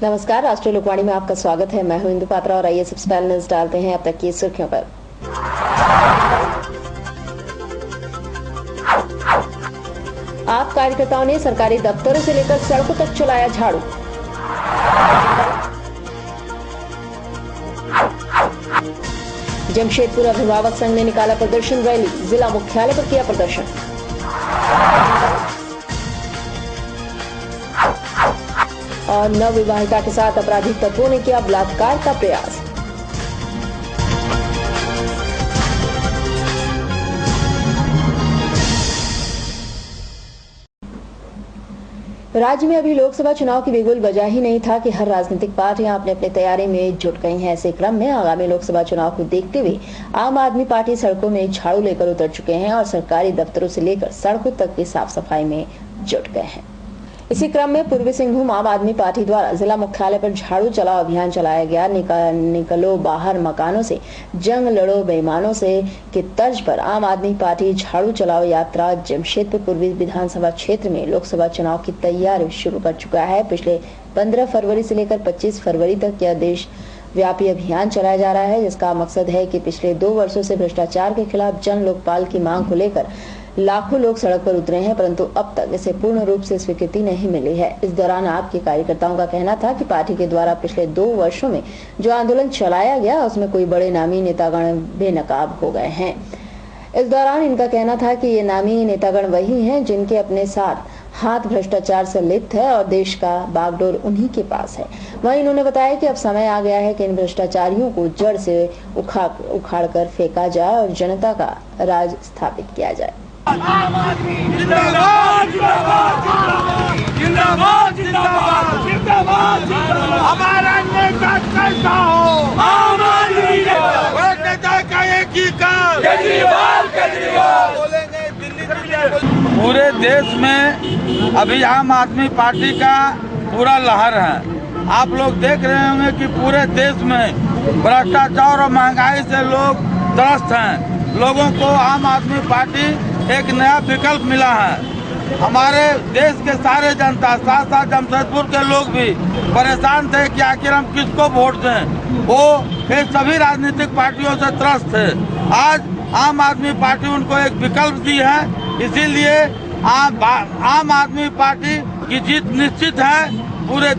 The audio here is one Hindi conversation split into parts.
नमस्कार, राष्ट्रीय लोकवाणी में आपका स्वागत है। मैं हूं इंदु पात्रा और आइए सबसे पहले नजर डालते हैं अब तक की सुर्खियों पर। आप कार्यकर्ताओं ने सरकारी दफ्तरों से लेकर सड़कों तक चलाया झाड़ू। जमशेदपुर अभिभावक संघ ने निकाला प्रदर्शन रैली, जिला मुख्यालय पर किया प्रदर्शन। और नवविवाहिता के साथ आपराधिक तत्वों ने किया बलात्कार का प्रयास। राज्य में अभी लोकसभा चुनाव की बिगुल बजा ही नहीं था कि हर राजनीतिक पार्टियां अपने अपने तैयारी में जुट गई हैं। ऐसे क्रम में आगामी लोकसभा चुनाव को देखते हुए आम आदमी पार्टी सड़कों में झाड़ू लेकर उतर चुके हैं और सरकारी दफ्तरों से लेकर सड़कों तक की साफ सफाई में जुट गए हैं। इसी क्रम में पूर्वी सिंहभूम आम आदमी पार्टी द्वारा जिला मुख्यालय पर झाड़ू चलाओ अभियान चलाया गया। निकलो बाहर मकानों से, जंग लड़ो बेईमानों से की तर्ज पर आम आदमी पार्टी झाड़ू चलाओ यात्रा जमशेदपुर पूर्वी विधानसभा क्षेत्र में लोकसभा चुनाव की तैयारी शुरू कर चुका है। पिछले 15 फरवरी से लेकर 25 फरवरी तक यह देश व्यापी अभियान चलाया जा रहा है, जिसका मकसद है कि पिछले 2 वर्षों से भ्रष्टाचार के खिलाफ जन लोकपाल की मांग को लेकर लाखों लोग सड़क पर उतरे हैं, परंतु अब तक इसे पूर्ण रूप से स्वीकृति नहीं मिली है। इस दौरान आपके कार्यकर्ताओं का कहना था कि पार्टी के द्वारा पिछले 2 वर्षों में जो आंदोलन चलाया गया उसमें कोई बड़े नामी नेतागण बेनकाब हो गए हैं। इस दौरान इनका कहना था कि ये नामी नेतागण वही हैं जिनके अपने साथ हाथ भ्रष्टाचार से लिप्त है और देश का बागडोर उन्हीं के पास है। वहीं इन्होंने बताया कि अब समय आ गया है कि इन भ्रष्टाचारियों को जड़ से उखाड़ कर फेंका जाए और जनता का राज स्थापित किया जाए। जिंदाबाद जिंदाबाद जिंदाबाद जिंदाबाद जिंदाबाद हमारा नेता कैसा हो, आम आदमी नेता का एक ही काम, केजरीवाल केजरीवाल बोलेंगे दिल्ली। पूरे देश में अभी आम आदमी पार्टी का पूरा लहर है। आप लोग देख रहे होंगे कि पूरे देश में भ्रष्टाचार और महंगाई से लोग त्रस्त हैं। लोगों को आम आदमी पार्टी एक नया विकल्प मिला है। हमारे देश के सारे जनता, साथ साथ जमशेदपुर के लोग भी परेशान थे कि आखिर हम किसको वोट दें। वो सभी राजनीतिक पार्टियों से त्रस्त थे। आज आम आदमी पार्टी उनको एक विकल्प दी है, इसीलिए आम आदमी पार्टी की जीत निश्चित है। पूरे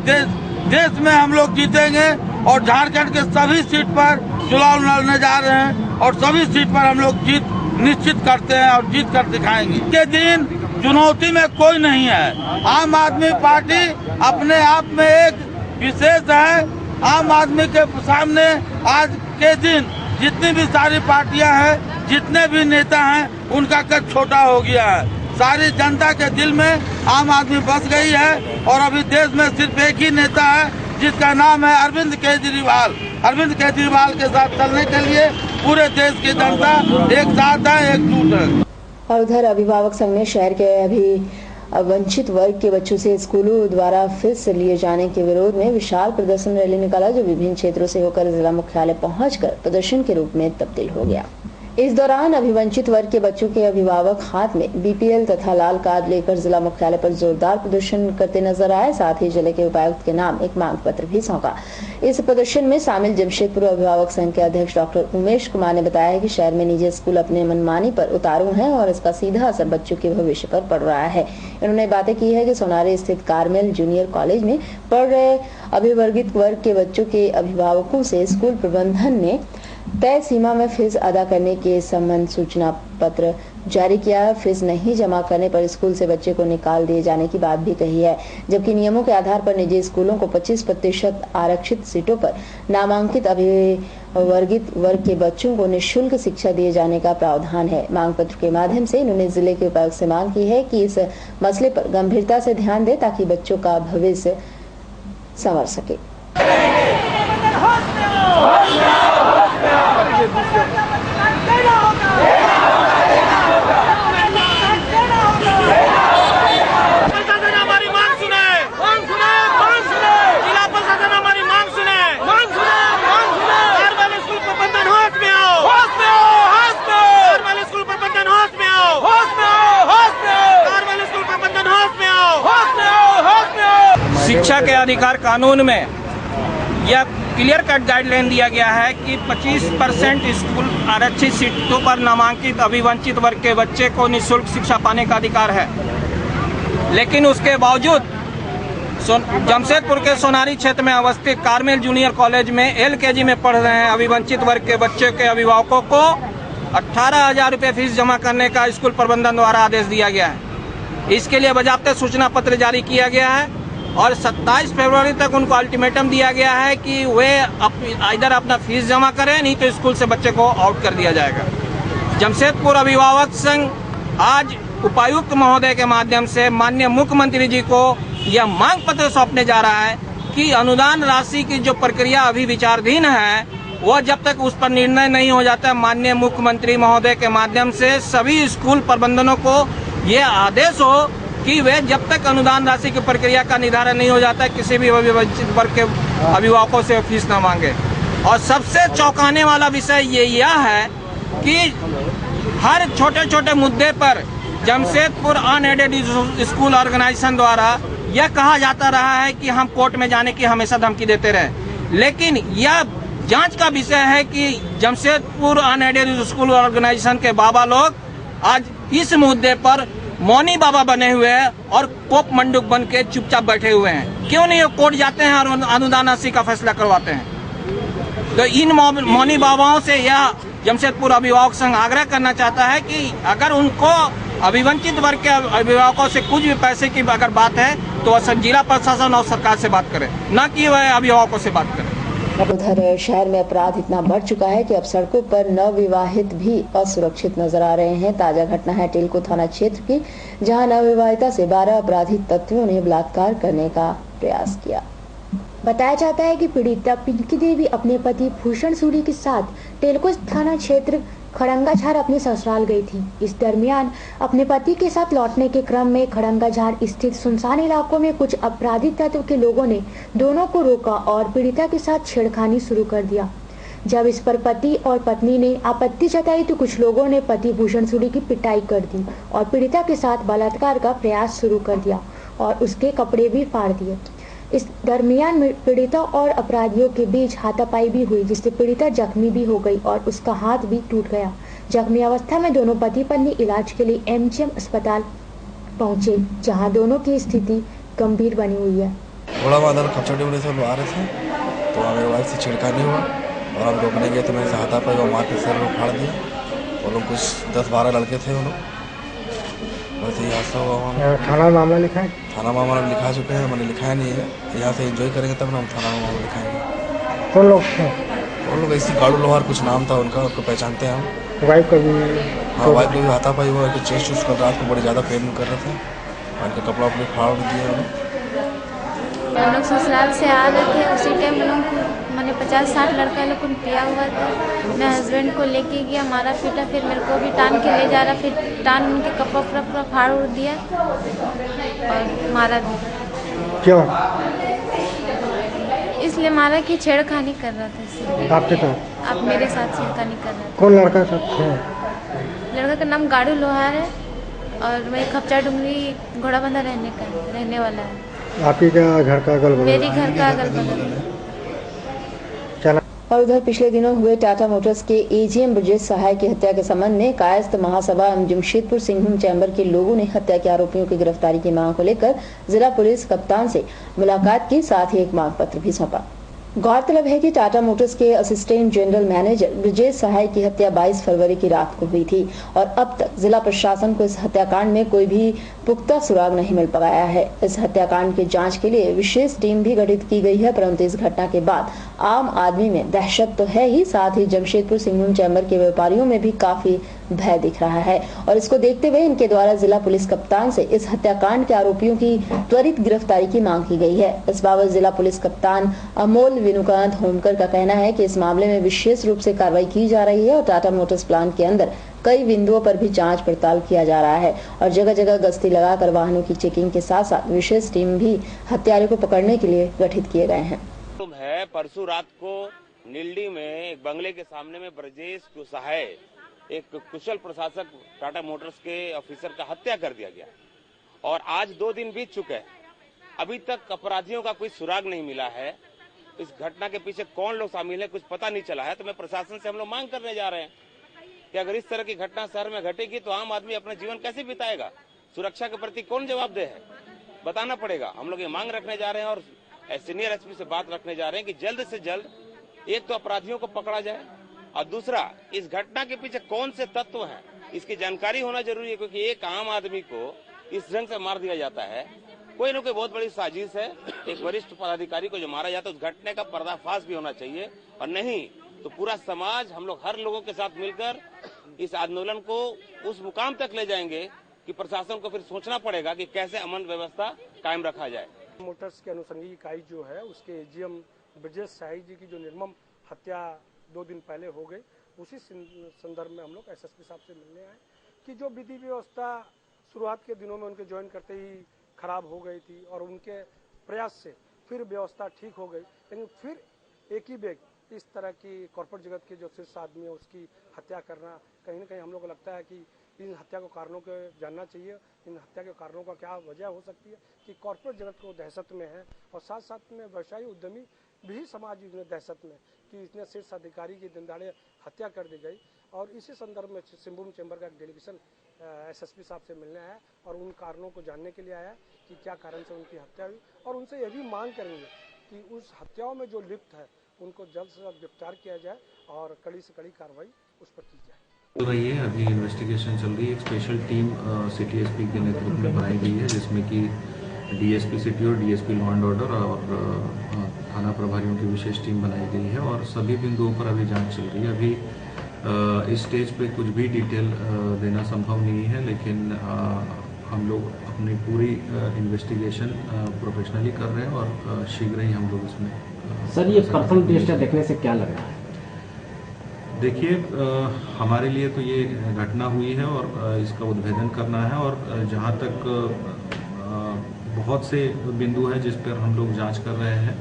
देश में हम लोग जीतेंगे और झारखंड के सभी सीट पर चुनाव लड़ने जा रहे हैं और सभी सीट पर हम लोग जीत निश्चित करते हैं और जीत कर दिखाएंगे। के दिन चुनौती में कोई नहीं है। आम आदमी पार्टी अपने आप में एक विशेष है। आम आदमी के सामने आज के दिन जितनी भी सारी पार्टियां हैं, जितने भी नेता हैं, उनका कद छोटा हो गया है। सारी जनता के दिल में आम आदमी बस गई है और अभी देश में सिर्फ एक ही नेता है जिसका नाम है अरविंद केजरीवाल। अरविंद केजरीवाल के साथ चलने के लिए पूरे देश की जनता एक साथ है, एकजुट है। और उधर अभिभावक संघ ने शहर के अभी वंचित वर्ग के बच्चों से स्कूलों द्वारा फीस लिए जाने के विरोध में विशाल प्रदर्शन रैली निकाला, जो विभिन्न क्षेत्रों से होकर जिला मुख्यालय पहुंचकर प्रदर्शन के रूप में तब्दील हो गया। इस दौरान अभिवंचित वर्ग के बच्चों के अभिभावक हाथ में बीपीएल तथा लाल कार्ड लेकर जिला मुख्यालय पर जोरदार प्रदर्शन करते नजर आए। साथ ही जिले के उपायुक्त के नाम एक मांग पत्र भी सौंपा। इस प्रदर्शन में शामिल जमशेदपुर अभिभावक संघ के अध्यक्ष डॉक्टर उमेश कुमार ने बताया कि शहर में निजी स्कूल अपने मनमानी पर उतारू हैं और इसका सीधा असर बच्चों के भविष्य पर पड़ रहा है। इन्होंने बातें की है कि सोनारी स्थित कार्मेल जूनियर कॉलेज में पढ़ रहे अभिवर्गित वर्ग के बच्चों के अभिभावकों से स्कूल प्रबंधन ने तय सीमा में फीस अदा करने के संबंध सूचना पत्र जारी किया है। फीस नहीं जमा करने पर स्कूल से बच्चे को निकाल दिए जाने की बात भी कही है, जबकि नियमों के आधार पर निजी स्कूलों को 25% आरक्षित सीटों पर नामांकित अभिवर्गित वर्ग के बच्चों को निःशुल्क शिक्षा दिए जाने का प्रावधान है। मांग पत्र के माध्यम से इन्होंने जिले के उपायुक्त से मांग की है कि इस मसले पर गंभीरता से ध्यान दे ताकि बच्चों का भविष्य संवर सके। शिक्षा के अधिकार कानून में यह क्लियर कट गाइडलाइन दिया गया है कि 25% स्कूल आरक्षित सीटों पर नामांकित अभिवंचित वर्ग के बच्चे को निःशुल्क शिक्षा पाने का अधिकार है। लेकिन उसके बावजूद जमशेदपुर के सोनारी क्षेत्र में अवस्थित कार्मेल जूनियर कॉलेज में LKG में पढ़ रहे हैं अभिवंचित वर्ग के बच्चे के अभिभावकों को 18,000 रुपये फीस जमा करने का स्कूल प्रबंधन द्वारा आदेश दिया गया है। इसके लिए बाकायदा सूचना पत्र जारी किया गया है और 27 फरवरी तक उनको अल्टीमेटम दिया गया है कि वे इधर अपना फीस जमा करें, नहीं तो स्कूल से बच्चे को आउट कर दिया जाएगा। जमशेदपुर अभिभावक संघ आज उपायुक्त महोदय के माध्यम से माननीय मुख्यमंत्री जी को यह मांग पत्र सौंपने जा रहा है कि अनुदान राशि की जो प्रक्रिया अभी विचाराधीन है वह जब तक उस पर निर्णय नहीं हो जाता, माननीय मुख्यमंत्री महोदय के माध्यम से सभी स्कूल प्रबंधनों को ये आदेश हो कि वे जब तक अनुदान राशि की प्रक्रिया का निर्धारण नहीं हो जाता किसी भी अभिवंचित वर्ग के अभिभावकों से फीस न मांगे। और सबसे चौंकाने वाला विषय यह है कि हर छोटे छोटे मुद्दे पर जमशेदपुर अनएडेड स्कूल ऑर्गेनाइजेशन द्वारा यह कहा जाता रहा है कि हम कोर्ट में जाने की हमेशा धमकी देते रहे, लेकिन यह जांच का विषय है कि जमशेदपुर अनएडेड स्कूल ऑर्गेनाइजेशन के बाबा लोग आज इस मुद्दे पर मौनी बाबा बने हुए हैं और कोप मंडूक बन के चुपचाप बैठे हुए हैं। क्यों नहीं कोर्ट जाते हैं और अनुदान राशि का फैसला करवाते हैं? तो इन मौनी बाबाओं से यह जमशेदपुर अभिभावक संघ आग्रह करना चाहता है कि अगर उनको अभिवंचित वर्ग के अभिभावकों से कुछ भी पैसे की अगर बात है तो वह जिला प्रशासन और सरकार से बात करे, न कि वह अभिभावकों से बात करे। उधर शहर में अपराध इतना बढ़ चुका है कि अब सड़कों पर नवविवाहित भी असुरक्षित नजर आ रहे हैं। ताजा घटना है टेलको थाना क्षेत्र की, जहां नवविवाहिता से 12 अपराधी तत्वों ने बलात्कार करने का प्रयास किया। बताया जाता है कि पीड़िता पिंकी देवी अपने पति भूषण सूरी के साथ टेलको थाना क्षेत्र खड़ंगाझार अपने ससुराल गई थी। इस दरमियान अपने पति के साथ लौटने के क्रम में खड़ंगाझार स्थित सुनसान इलाकों में कुछ अपराधी तत्व के लोगों ने दोनों को रोका और पीड़िता के साथ छेड़खानी शुरू कर दिया। जब इस पर पति और पत्नी ने आपत्ति जताई तो कुछ लोगों ने पति भूषण सूरी की पिटाई कर दी और पीड़िता के साथ बलात्कार का प्रयास शुरू कर दिया और उसके कपड़े भी फाड़ दिए। इस दरमियान पीड़िता और अपराधियों के बीच हाथापाई भी हुई, जिससे पीड़िता जख्मी भी हो गई और उसका हाथ भी टूट गया। जख्मी अवस्था में दोनों पति पत्नी इलाज के लिए MGM अस्पताल पहुंचे, जहां दोनों की स्थिति गंभीर बनी हुई है। थोड़ा बादल खपचड़ी से आ रहे थे तो हमें वाइफ से छिड़कानी हुआ और हम रोकने गए तो मेरे से हाथापाई और मार के सर को फाड़ दिया। वो लोग कुछ 10-12 लड़के थे, वो लोग वैसे ही हादसा हुआ। थाना मामला लिखा है? थाना मामला लिखा चुके हैं, मैंने लिखाया नहीं है। यहाँ से एंजॉय करेंगे तब हम थाना मामला लिखाएंगे। कौन लोग थे? वो लोग ऐसी गाड़ू लोहार कुछ नाम था उनका, उसको पहचानते हैं हम। वाइफ का भी? हाँ, वाइफ को भी हाथापाई हुआ कि चेस्ट उस कर रात को बड़े ज़्यादा पेन कर रहे थे, उनका कपड़ा उपड़े फाड़ दिए उन्होंने। हम लोग ससुराल से आ रहे थे, उसी टाइम हम लोग को मैंने 50-60 लड़का लोग को पिया हुआ था। मैं हस्बैंड को लेके गया, मारा पीटा, फिर मेरे को भी टान के ले जा रहा, फिर टान उनके कपड़ा पूरा फाड़ उड़ दिया और मारा भी। क्यों? इसलिए मारा कि छेड़खानी कर रहा था इसलिए। आपके साथ? आप मेरे साथ छेड़खानी कर रहा था। कौन लड़का साथ थे? लड़का का नाम गाड़ू लोहार है और मैं खपचा डुंगरी घोड़ाबंधा रहने वाला है। आपकी क्या घर का अगल बगल? मेरी घर का अगल बगल। और उधर पिछले दिनों हुए टाटा मोटर्स के AGM ब्रजेश सहाय की हत्या के संबंध में कायस्थ महासभा एवं जमशेदपुर सिंहभूम चैम्बर के लोगों ने हत्या के आरोपियों की गिरफ्तारी की मांग को लेकर जिला पुलिस कप्तान से मुलाकात की, साथ ही एक मांग पत्र भी सौंपा। गौरतलब है कि टाटा मोटर्स के असिस्टेंट जनरल मैनेजर ब्रजेश सहाय की हत्या 22 फरवरी की रात को हुई थी और अब तक जिला प्रशासन को इस हत्याकांड में कोई भी पुख्ता सुराग नहीं मिल पाया है। इस हत्याकांड की जांच के लिए विशेष टीम भी गठित की गई है, परंतु इस घटना के बाद आम आदमी में दहशत तो है ही, साथ ही जमशेदपुर सिंहभूम चैम्बर के व्यापारियों में भी काफी भय दिख रहा है और इसको देखते हुए इनके द्वारा जिला पुलिस कप्तान से इस हत्याकांड के आरोपियों की त्वरित गिरफ्तारी की मांग की गई है। इस बाबत जिला पुलिस कप्तान अमोल विनुकांत होमकर का कहना है कि इस मामले में विशेष रूप से कार्रवाई की जा रही है और टाटा मोटर्स प्लांट के अंदर कई बिंदुओं पर भी जांच पड़ताल किया जा रहा है और जगह जगह गश्ती लगाकर वाहनों की चेकिंग के साथ साथ विशेष टीम भी हत्यारे को पकड़ने के लिए गठित किए गए हैं। परसों रात को नीलडी में एक बंगले के सामने में ब्रजेश सहाय एक कुशल प्रशासक टाटा मोटर्स के ऑफिसर का हत्या कर दिया गया और आज 2 दिन बीत चुके हैं। अभी तक अपराधियों का कोई सुराग नहीं मिला है। इस घटना के पीछे कौन लोग शामिल हैं कुछ पता नहीं चला है। तो मैं प्रशासन से हम लोग मांग करने जा रहे हैं कि अगर इस तरह की घटना शहर में घटेगी तो आम आदमी अपना जीवन कैसे बिताएगा, सुरक्षा के प्रति कौन जवाबदेह है, बताना पड़ेगा। हम लोग ये मांग रखने जा रहे हैं और सीनियर एसपी से बात रखने जा रहे हैं कि जल्द से जल्द एक तो अपराधियों को पकड़ा जाए और दूसरा इस घटना के पीछे कौन से तत्व हैं इसकी जानकारी होना जरूरी है, क्योंकि एक आम आदमी को इस ढंग से मार दिया जाता है। कोई न कोई बहुत बड़ी साजिश है, एक वरिष्ठ पदाधिकारी को जो मारा जाता है उस घटने का पर्दाफाश भी होना चाहिए, और नहीं तो पूरा समाज हम लोग हर लोगों के साथ मिलकर इस आंदोलन को उस मुकाम तक ले जाएंगे कि प्रशासन को फिर सोचना पड़ेगा कि कैसे अमन व्यवस्था कायम रखा जाए। मोटर्स की अनुसंधान इकाई जो है उसके एजीएम ब्रजेश शाही जी की जो निर्मम हत्या 2 दिन पहले हो गई, उसी संदर्भ में हम लोग एसएसपी साहब से मिलने आए कि जो विधि व्यवस्था शुरुआत के दिनों में उनके ज्वाइन करते ही खराब हो गई थी और उनके प्रयास से फिर व्यवस्था ठीक हो गई, लेकिन फिर एक ही व्यक्ति इस तरह की कॉर्पोरेट जगत के जो शीर्ष आदमी है उसकी हत्या करना, कहीं ना कहीं हम लोग को लगता है कि इन हत्या के कारणों को जानना चाहिए। इन हत्या के कारणों का क्या वजह हो सकती है कि कॉर्पोरेट जगत को दहशत में है और साथ साथ में व्यवसायी उद्यमी भी समाज में दहशत में कि इतने शीर्ष अधिकारी की दिनदाड़े हत्या कर दी गई। और इसी संदर्भ में सिंहभूम चैम्बर का एक डेलीगेशन एसएसपी साहब से मिलने आया और उन कारणों को जानने के लिए आया कि क्या कारण से उनकी हत्या हुई, और उनसे यह भी मांग करेंगे कि उस हत्याओं में जो लिप्त है उनको जल्द से जल्द गिरफ्तार किया जाए और कड़ी से कड़ी कार्रवाई उस पर की जाए। हो रही है, अभी इन्वेस्टिगेशन चल रही है। एक स्पेशल टीम सिटी एसपी के नेतृत्व में बनाई गई है जिसमें कि डीएसपी सिटी और डीएसपी लॉ एंड ऑर्डर और थाना प्रभारियों की विशेष टीम बनाई गई है और सभी बिंदुओं पर अभी जांच चल रही है। अभी इस स्टेज पे कुछ भी डिटेल देना संभव नहीं है, लेकिन हम लोग अपनी पूरी इन्वेस्टिगेशन प्रोफेशनली कर रहे हैं और शीघ्र ही हम लोग इसमें सर ये पर्सन डेटा देखने से क्या लग रहा है? देखिए, हमारे लिए तो ये घटना हुई है और इसका उद्भेदन करना है, और जहाँ तक बहुत से बिंदु है जिस पर हम लोग जांच कर रहे हैं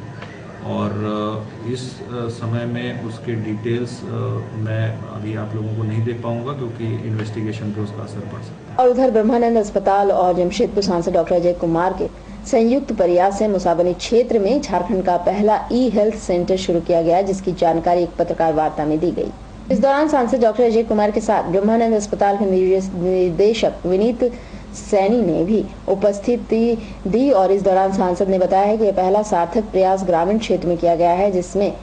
और इस समय में उसके डिटेल्स मैं अभी आप लोगों को नहीं दे पाऊंगा क्योंकि इन्वेस्टिगेशन पे उसका असर पड़ सकता है। और उधर ब्रह्मानंद अस्पताल और जमशेदपुर सांसद डॉक्टर अजय कुमार के संयुक्त प्रयास से मुसाबनी क्षेत्र में झारखंड का पहला ई हेल्थ सेंटर शुरू किया गया, जिसकी जानकारी एक पत्रकार वार्ता में दी गई। इस दौरान सांसद डॉक्टर अजय कुमार के साथ ब्रह्मानंद अस्पताल के निदेशक विनीत सैनी ने भी उपस्थिति दी और इस दौरान सांसद ने बताया है कि यह पहला सार्थक प्रयास ग्रामीण क्षेत्र में किया गया है, जिसमें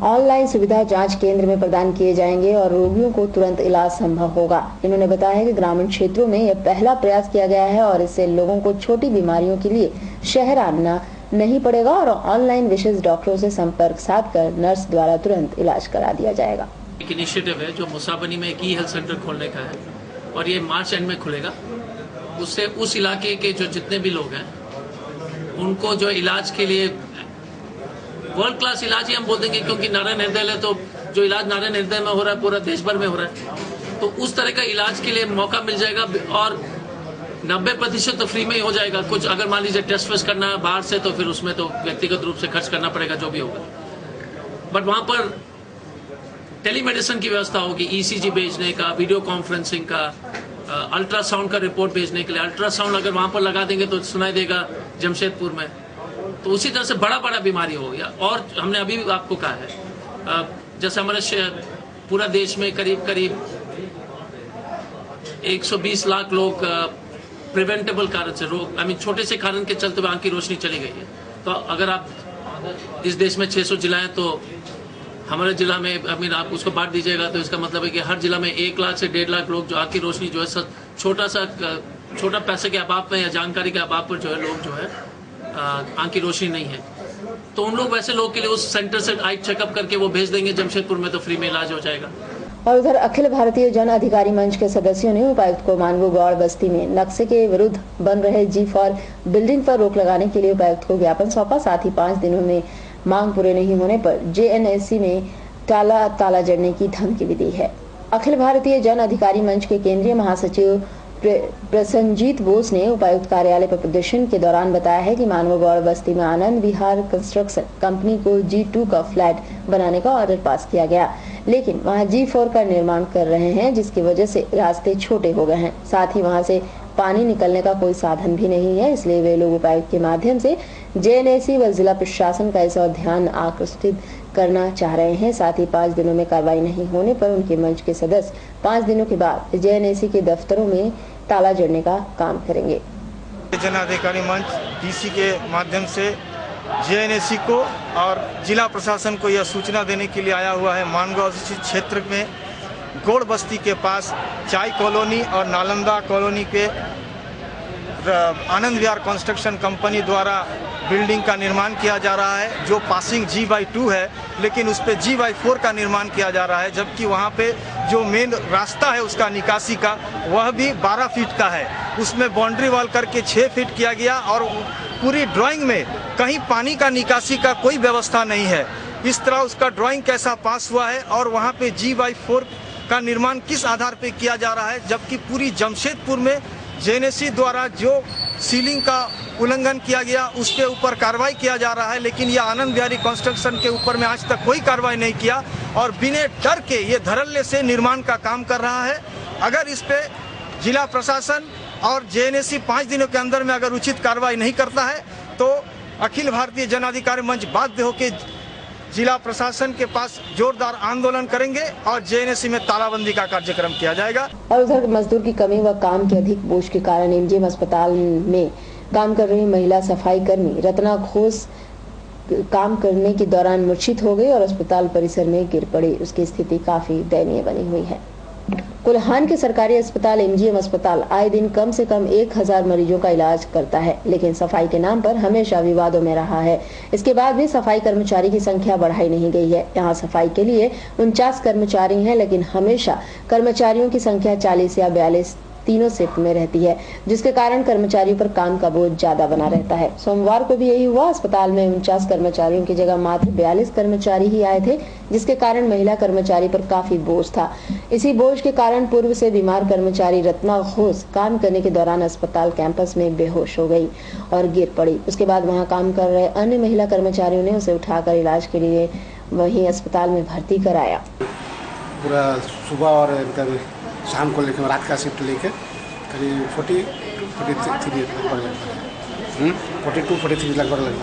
ऑनलाइन सुविधा जांच केंद्र में प्रदान किए जाएंगे और रोगियों को तुरंत इलाज संभव होगा। इन्होंने बताया है कि ग्रामीण क्षेत्रों में यह पहला प्रयास किया गया है और इससे लोगों को छोटी बीमारियों के लिए शहर आना नहीं पड़ेगा और ऑनलाइन विशेष डॉक्टरों से संपर्क साधकर नर्स द्वारा तुरंत इलाज करा दिया जाएगा। एक इनिशिएटिव है जो मुसाबनी में एक ई हेल्थ सेंटर खोलने का है और ये मार्च एंड में खुलेगा। उससे उस इलाके के जो जितने भी लोग हैं उनको जो इलाज के लिए वर्ल्ड क्लास इलाज ही हम बोल देंगे, क्योंकि नारायण हृदय है तो जो इलाज नारायण हृदय में हो रहा है पूरा देश भर में हो रहा है, तो उस तरह का इलाज के लिए मौका मिल जाएगा और 90% तो फ्री में ही हो जाएगा। कुछ अगर मान लीजिए टेस्ट वेस्ट करना है बाहर से तो फिर उसमें तो व्यक्तिगत रूप से खर्च करना पड़ेगा जो भी होगा, बट वहां पर टेलीमेडिसिन की व्यवस्था होगी, ईसीजी भेजने का, वीडियो कॉन्फ्रेंसिंग का, अल्ट्रासाउंड का रिपोर्ट भेजने के लिए। अल्ट्रासाउंड अगर वहां पर लगा देंगे तो सुनाई देगा जमशेदपुर में, तो उसी तरह से बड़ा बड़ा बीमारी हो गया। और हमने अभी भी आपको कहा है जैसे हमारे पूरा देश में करीब करीब 120 लाख लोग प्रिवेंटेबल कारण से रोग छोटे से कारण के चलते हुए आंख की रोशनी चली गई है। तो अगर आप इस देश में 600 जिला है तो हमारे जिला में आप उसको बांट दीजिएगा तो इसका मतलब है कि हर जिला में 1 लाख से 1.5 लाख लोग जो आंख की रोशनी जो है छोटा पैसे के अभाव में या जानकारी के अभाव पर जो है लोग जो है आंख की रोशनी नहीं है, तो उन लोग वैसे लोग के लिए उस सेंटर से आई चेकअप करके वो भेज देंगे जमशेदपुर में, तो फ्री में इलाज हो जाएगा। और उधर अखिल भारतीय जन अधिकारी मंच के सदस्यों ने उपायुक्त को मानवू गौड़ बस्ती में नक्शे के विरुद्ध बन रहे G4 बिल्डिंग पर रोक लगाने के लिए उपायुक्त को ज्ञापन सौंपा। साथ ही 5 दिनों में मांग पूरे नहीं होने पर JNSC में ताला जड़ने की धमकी भी दी है। अखिल भारतीय जन अधिकारी मंच के केंद्रीय महासचिव प्रसन्नजीत बोस ने उपायुक्त कार्यालय पर प्रदर्शन के दौरान बताया है कि मानवू गौड़ बस्ती में आनंद विहार कंस्ट्रक्शन कंपनी को G2 का फ्लैट बनाने का ऑर्डर पास किया गया, लेकिन वहां G4 का निर्माण कर रहे हैं, जिसकी वजह से रास्ते छोटे हो गए हैं। साथ ही वहां से पानी निकलने का कोई साधन भी नहीं है, इसलिए वे लोग उपायुक्त के माध्यम से जेएनएसी व जिला प्रशासन का इस और ध्यान आकर्षित करना चाह रहे हैं। साथ ही 5 दिनों में कार्रवाई नहीं होने पर उनके मंच के सदस्य 5 दिनों के बाद जेएनएसी के दफ्तरों में ताला जड़ने का काम करेंगे। जन अधिकारी मंच डीसी के माध्यम से जेएनएसी को और जिला प्रशासन को यह सूचना देने के लिए आया हुआ है। मानगांव क्षेत्र में गोड़ बस्ती के पास चाय कॉलोनी और नालंदा कॉलोनी के आनंद विहार कंस्ट्रक्शन कंपनी द्वारा बिल्डिंग का निर्माण किया जा रहा है, जो पासिंग G/2 है, लेकिन उस पे G/4 का निर्माण किया जा रहा है, जबकि वहाँ पे जो मेन रास्ता है उसका निकासी का वह भी 12 फीट का है। उसमें बाउंड्री वॉल करके 6 फीट किया गया और पूरी ड्राइंग में कहीं पानी का निकासी का कोई व्यवस्था नहीं है। इस तरह उसका ड्राइंग कैसा पास हुआ है और वहाँ पे G/4 का निर्माण किस आधार पे किया जा रहा है, जबकि पूरी जमशेदपुर में जेएनएसी द्वारा जो सीलिंग का उल्लंघन किया गया उसके ऊपर कार्रवाई किया जा रहा है, लेकिन यह आनंद विहारी कंस्ट्रक्शन के ऊपर में आज तक कोई कार्रवाई नहीं किया और बिना डर के ये धड़ल्ले से निर्माण का काम कर रहा है। अगर इस पे जिला प्रशासन और जेएनएसी 5 दिनों के अंदर में अगर उचित कार्रवाई नहीं करता है तो अखिल भारतीय जन अधिकार मंच बाध्य होकर जिला प्रशासन के पास जोरदार आंदोलन करेंगे और जेएनएसी में तालाबंदी का कार्यक्रम किया जाएगा। और उधर मजदूर की कमी व काम के अधिक बोझ के कारण एमजीएम अस्पताल में काम कर रही महिला सफाई कर्मी रत्ना घोष काम करने के दौरान मूर्छित हो गई और अस्पताल परिसर में गिर पड़ी। उसकी स्थिति काफी दयनीय बनी हुई है। कोल्हान के सरकारी अस्पताल एमजीएम अस्पताल आए दिन कम से कम 1000 मरीजों का इलाज करता है, लेकिन सफाई के नाम पर हमेशा विवादों में रहा है। इसके बाद भी सफाई कर्मचारी की संख्या बढ़ाई नहीं गई है। यहाँ सफाई के लिए 49 कर्मचारी हैं, लेकिन हमेशा कर्मचारियों की संख्या 40 या 42 तीनों शिफ्ट में रहती है, जिसके कारण कर्मचारियों पर काम का बोझ ज्यादा बना रहता है। सोमवार को भी यही हुआ। अस्पताल में 49 कर्मचारियों की जगह मात्र 42 कर्मचारी ही आए थे, जिसके कारण महिला कर्मचारी पर काफी बोझ था। इसी बोझ के कारण पूर्व से बीमार कर्मचारी रत्ना घोष काम करने के दौरान अस्पताल कैंपस में बेहोश हो गई और गिर पड़ी। उसके बाद वहाँ काम कर रहे अन्य महिला कर्मचारियों ने उसे उठाकर इलाज के लिए वहीं अस्पताल में भर्ती कराया। पूरा सुबह और शाम को लेकर रात का शिफ्ट लेके करीब 42-43 लगभग है।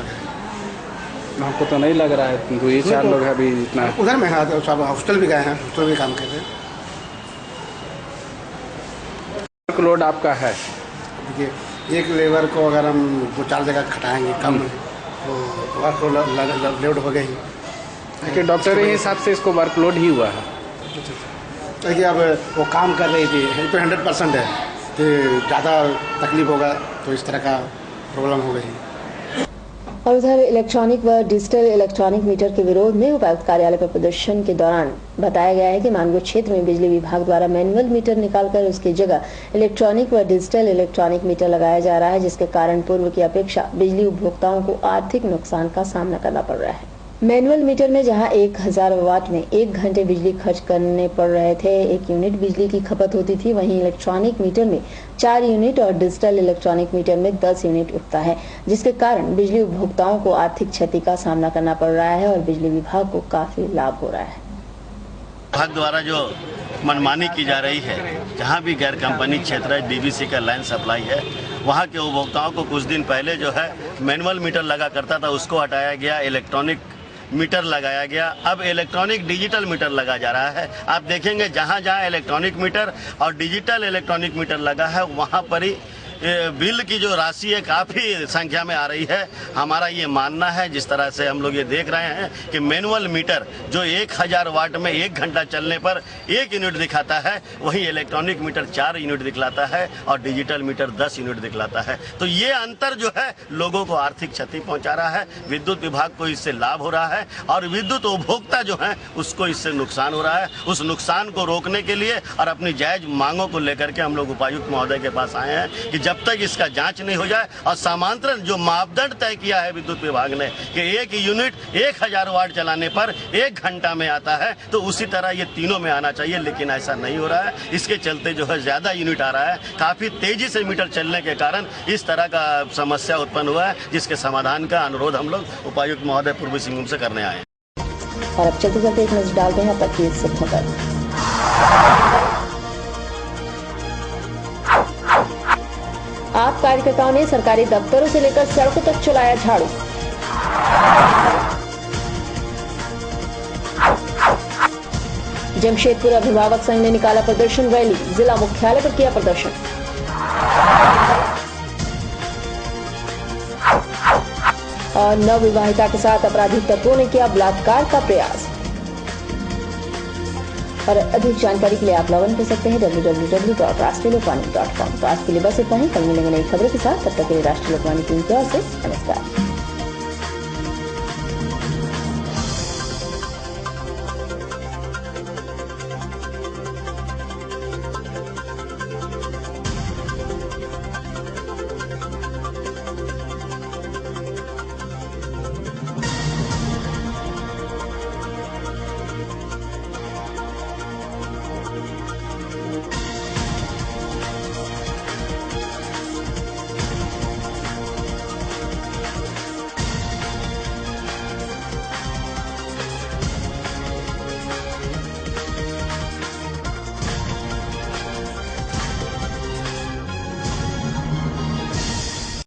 हमको तो नहीं लग रहा है 2-4 लोग हैं अभी इतना। उधर में है, सब हॉस्टल भी गए हैं, हॉस्टल में काम कर रहे हैं। वर्कलोड आपका है? देखिए, एक लेबर को अगर हम 2-4 जगह खटाएंगे कम तो वर्कलोड लोड हो गई। लेकिन डॉक्टर के हिसाब से इसको वर्कलोड ही हुआ है। देखिए, अब वो काम कर रही थी, 100% है, तो ज़्यादा तकलीफ होगा तो इस तरह का प्रॉब्लम हो गई। और उधर इलेक्ट्रॉनिक व डिजिटल इलेक्ट्रॉनिक मीटर के विरोध में उपायुक्त कार्यालय पर प्रदर्शन के दौरान बताया गया है कि मानगो क्षेत्र में बिजली विभाग द्वारा मैनुअल मीटर निकालकर उसकी जगह इलेक्ट्रॉनिक व डिजिटल इलेक्ट्रॉनिक मीटर लगाया जा रहा है, जिसके कारण पूर्व की अपेक्षा बिजली उपभोक्ताओं को आर्थिक नुकसान का सामना करना पड़ रहा है। मैनुअल मीटर में जहां 1000 वाट में 1 घंटे बिजली खर्च करने पड़ रहे थे, 1 यूनिट बिजली की खपत होती थी, वहीं इलेक्ट्रॉनिक मीटर में 4 यूनिट और डिजिटल इलेक्ट्रॉनिक मीटर में 10 यूनिट उठता है, जिसके कारण बिजली उपभोक्ताओं को आर्थिक क्षति का सामना करना पड़ रहा है और बिजली विभाग को काफी लाभ हो रहा है। विभाग द्वारा जो मनमानी की जा रही है, जहाँ भी गैर कंपनी क्षेत्र है, डीवीसी का लाइन सप्लाई है, वहाँ के उपभोक्ताओं को कुछ दिन पहले जो है मैनुअल मीटर लगा करता था, उसको हटाया गया, इलेक्ट्रॉनिक मीटर लगाया गया। अब इलेक्ट्रॉनिक डिजिटल मीटर लगा जा रहा है। आप देखेंगे जहाँ जहाँ इलेक्ट्रॉनिक मीटर और डिजिटल इलेक्ट्रॉनिक मीटर लगा है, वहाँ पर ही बिल की जो राशि है काफ़ी संख्या में आ रही है। हमारा ये मानना है, जिस तरह से हम लोग ये देख रहे हैं कि मैनुअल मीटर जो 1000 वाट में 1 घंटा चलने पर 1 यूनिट दिखाता है, वहीं इलेक्ट्रॉनिक मीटर 4 यूनिट दिखलाता है और डिजिटल मीटर 10 यूनिट दिखलाता है। तो ये अंतर जो है लोगों को आर्थिक क्षति पहुंचा रहा है, विद्युत विभाग को इससे लाभ हो रहा है और विद्युत उपभोक्ता जो है उसको इससे नुकसान हो रहा है। उस नुकसान को रोकने के लिए और अपनी जायज मांगों को लेकर के हम लोग उपायुक्त महोदय के पास आए हैं कि जब तक इसका जांच नहीं हो जाए और समांतरण जो मापदंड तय किया है विद्युत विभाग ने कि 1 यूनिट 1000 वाट चलाने पर 1 घंटा में आता है, तो उसी तरह ये तीनों में आना चाहिए, लेकिन ऐसा नहीं हो रहा है। इसके चलते जो है ज्यादा यूनिट आ रहा है। काफी तेजी से मीटर चलने के कारण इस तरह का समस्या उत्पन्न हुआ है, जिसके समाधान का अनुरोध हम लोग उपायुक्त महोदय पूर्वी सिंहभूम से करने आए हैं। और अब चलते चलते एक नजर डालते हैं 25 सितंबर। आप कार्यकर्ताओं ने सरकारी दफ्तरों से लेकर सड़कों तक चलाया झाड़ू। जमशेदपुर अभिभावक संघ ने निकाला प्रदर्शन रैली, जिला मुख्यालय पर किया प्रदर्शन। और नवविवाहिता के साथ अपराधी तत्वों ने किया बलात्कार का प्रयास। और अधिक जानकारी के लिए आप लॉग इन कर सकते हैं www.rashtriya lokvani.com। तो आज के लिए बस इतना ही, कल मिलेंगे नई खबरों के साथ। तब तक के लिए राष्ट्रीय लोकवानी टीम की ओर से नमस्कार।